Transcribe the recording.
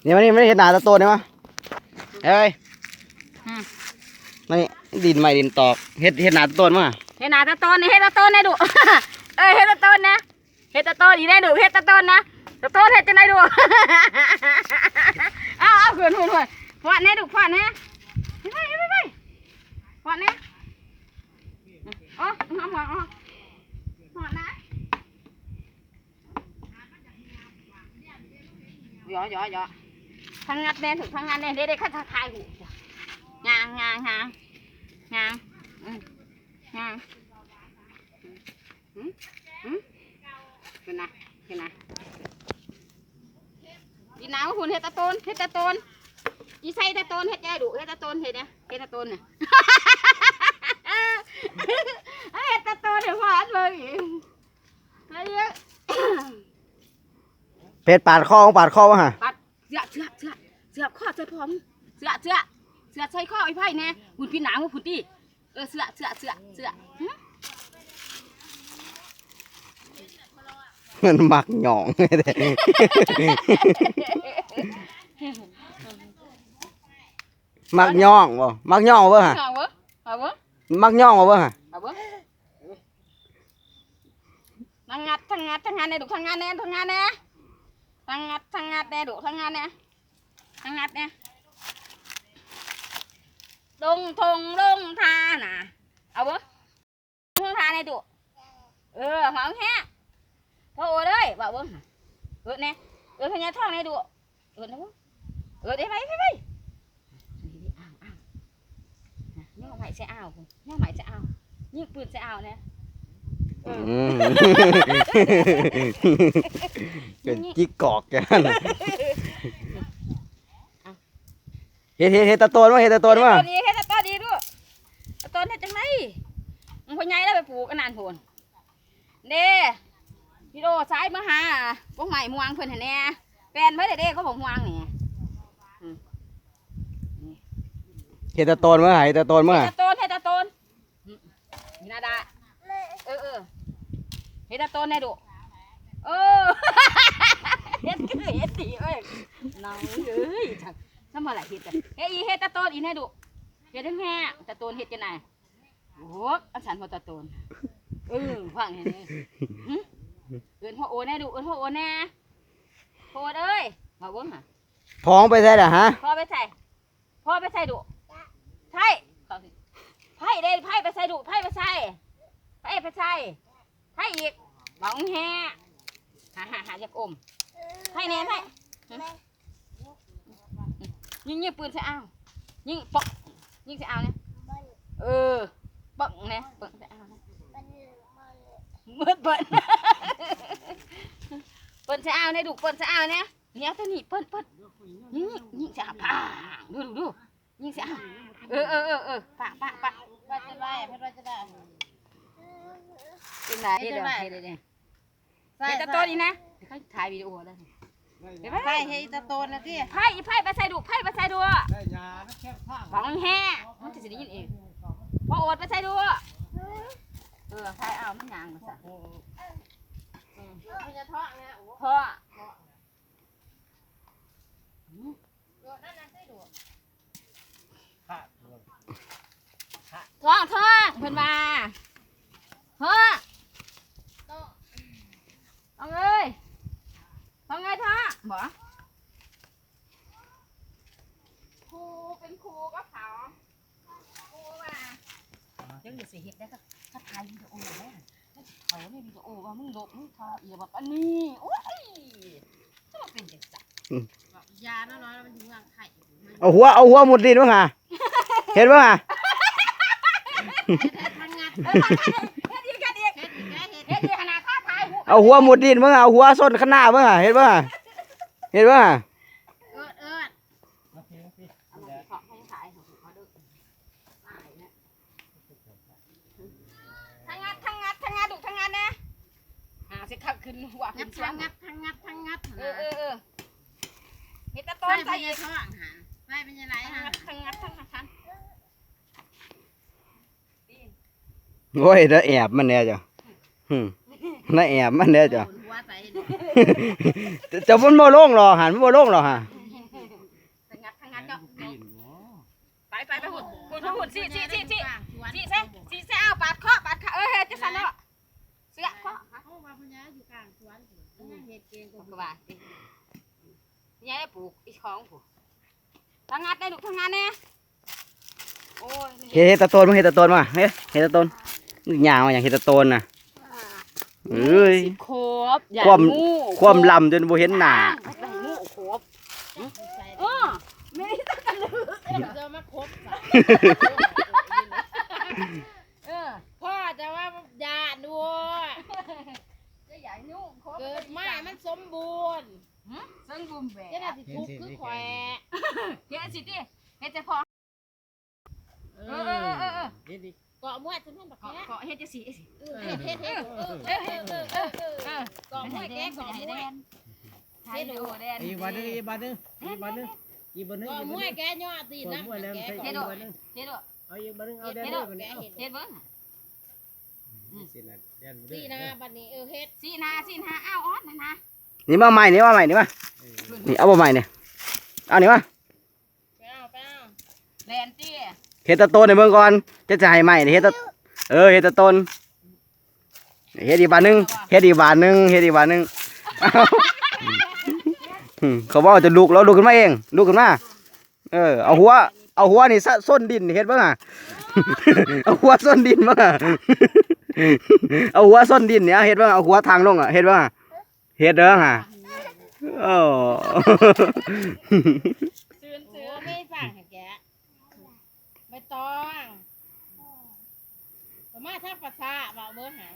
นี่มันนี่ไม่เห็นหนาตะโตเนี่ยวะเอ้ยนี่ดินใหม่ดินตอกเห็ดหนาตะโตนมั้งเฮ็ดหนาตะต้นเฮ็ดตะต้นให้ดูเอ้ยเฮ็ดตะต้นนะเฮ็ดตะต้นอีได้ดูเฮ็ดตะต้นนะตะต้นเฮ็ดจังไดดูเอาขึ้นฟาดแน่ดูฟาดแน่ไปฟาดแน่อ๋อหัวฟาดนะย่อทางงัดแน่ถูกทางงัดแน่เด็กๆข้าทายหูงางเป็นไงดีน้ำคุณเฮ็ดตะต้นอีไซตะต้นเฮ็ดใจดุเฮ็ดตะต้นเฮ็ดเนี่ยเฮ็ดตะต้นเนี่ยเฮ็ดตะต้นเดี๋ยวฟาดเลยเพชรปาดคอวะฮะปัดเสือข้อใจพร้อมเสือใส่ข้อไอ้ไผ่เนี่ยหุ่นพี่หนาวหุ่นตีเสือมันมักหย่องมักย่องบ่มักย่องบ่ฮะมักย่องบ่ฮะทางงัดเนี่ยดุทางงัดเนี่ยทางงัดเนี่ยดุทางงัดเนี่ยลงทาน่ะเอาบ่ลงทาเนี่ยดุหอมแฮะพ่อโอ้เลยบอกบ่เนี่ยทางงัดท้องเนี่ยดุนะบ่ได้ไปย่อใหม่ใส่อ้าวย่อใหม่ใส่อ้าวยิงปืนใส่อ้าวเนี่ยเป็นจิกกอกกันเฮ็ดตะโตนวะเฮ็ดตะโตนวะดีด้วยตะโตนเฮ็ดจังไงมึงพ่อใหญ่แล้วไปปลูกอันนั้นโผล่เด้พี่โดซ้ายมาหาพวกใหม่ม่วงเพิ่นเห็นแน่แฟนเพิ่นเด้เขาบอกม่วงนี่เฮ็ดตะโตนวะเฮ็ดตะโตนวะเฮ็ดตะโตนนี่นาดาเฮ็ดตะโตนแน่ดุเฮ็ดคือเฮ็ดดีเอ้ยน้องเอ้ยทำอะไรเฮ็ดกันเฮ็ดตะโตนอีแน่ดุเฮ็ดแห้งตะโตนเฮ็ดจังได๋โอ้อันฉันบ่ตะโตนฟังเห็นนี่เอิ้นพ่อโอแน่ดุเอิ้นพ่อโอแน่พ่อเอ้ยมาเบิ่งหาพ้องไปใส่ล่ะฮะพ่อไปใส่ดุใช่ไผ่เด้ไผ่ไปใส่ดุไผ่ไปใส่ไผ่อีกบังแห่หาจากอมไผ่แน่ไผ่ยิงปืนใส่อ้าวยิงปอกยิงใส่อ้าวเนี่ยปังเนี่ยปังใส่อ้าวเนี่ยเปิดใส่อ้าวเนี่ยดุเปิดใส่อ้าวเนี่ยเนี่ยตัวนี้เปิดยิงใส่อ้าวปังดูยิงใส่อ้าวปังว่าจะได้เป็นไรเดี๋ยวตะโตนนี่นะเขาถ่ายวิดีโอแล้วไผ่เฮตะโตนนะพี่ไผ่ไปใส่ดูของแห่มันจะได้ยินเองพออดไปใส่ดูไผ่เอามันยางมาซะมันจะท้องนะท้องเพิ่นมาเอาเลยทำไงท่าบ่ครูเป็นครูก็เผาครูมาเดี๋ยวสิเฮ็ดได้ก็ถ่ายวิดีโอแล้วเขาในวิดีโอว่ามึงลบมึงทออีแบบอันนี้โอ้ยจะมาเป็นจังซั่นยาน้อยๆมันถึงวางไข่เอาหัวมุดดินวะฮะเห็นวะฮะเอาหัวมุดดินมั้งเอาหัวส้นข้างหน้ามั้งเห็นป่ะทางงัดดุทางงัดนะสิขับขึ้นหัวขึ้นงัดเฮ็ดตะต้นใส่ท้องไม่เป็นยังไงทางงัดโอ้ยน่าแอบมันแน่จ้ะน่าแอบมันแน่จ้ะจะมันโมโล่งหรอหันโมโล่งหรอฮะ สิสิแซ่เอาปาดเคาะเฮ็ดจังซั่นเนาะเสือเคาะ เขาว่าพญาอยู่กลางสวนนั่งเฮ็ดเกง ก็ว่าสิยายปลูกอีของผู้ทำงานได้ลูกทำงานแน่โอ้ย เฮ็ดตะโตนมึงเฮ็ดตะโตนมาเฮ็ดตะโตนยาวอย่างเฮ็ดตะโตนน่ะเอ้ย ครบอย่า ความ งู ความลำจนบ่เห็นหน้า งูครบ ใส่ ไม่ได้ตั้งกันเลย เจอมาครบ พ่อจะว่ายาด้วย จะใหญ่งูครบ เกิดมามันสมบูรณ์ ซึ่งบุมแบ จะได้สิทุกคือแขวะ เฮ็ดสิเฮ็ดจะพอเกาะมวยจะแม่นบักแก เกาะเฮ็ดจะสิ เฮ็ดเกาะมวยแกเกาะมวย ไทยดูแดน อีกวันนึงอีกวันนึงอีกวันนึงอีกวันนึง เกาะมวยแกย่อตีน้ำแก เฮ็ดดูเฮ็ดดู เอาอีกวันนึงเอา เฮ็ด ได้ เฮ็ เลยวันนี้ เฮ็ดเบิ่ง สินะเด่น ตีนาบัดนี้เฮ็ด สินาอ้าวออดนะ นี่มาใหม่นี่นี่เอาบ่ใหม่นี่เอานี่มา ไปเอา แลนตี้ เฮ็ดตะโตนให้เบิ่งก่อนจะให้ใหม่นี่เฮ็ดตะเฮ็ดตะโตนเฮ็ดอีกบาทนึงเฮ็ดอีกบาทนึงเขาบอกจะลุกแล้วลุกขึ้นมาเองลุกขึ้นมาเอาหัวนี่ส้นดินเฮ็ดเบิ่งอ่ะ เอาหัวส้นดินเบิ่งอ่ะ เอาหัวส้นดินเนี่ยเฮ็ดเบิ่งเอาหัวทางลงอ่ะเฮ็ดเบิ่งอ่ะเฮ็ดเด้อห่ะโอ้ ซื้อไม่สั่งให้แกไม่ต้องมาทางภาษาว่าเบิ่งหา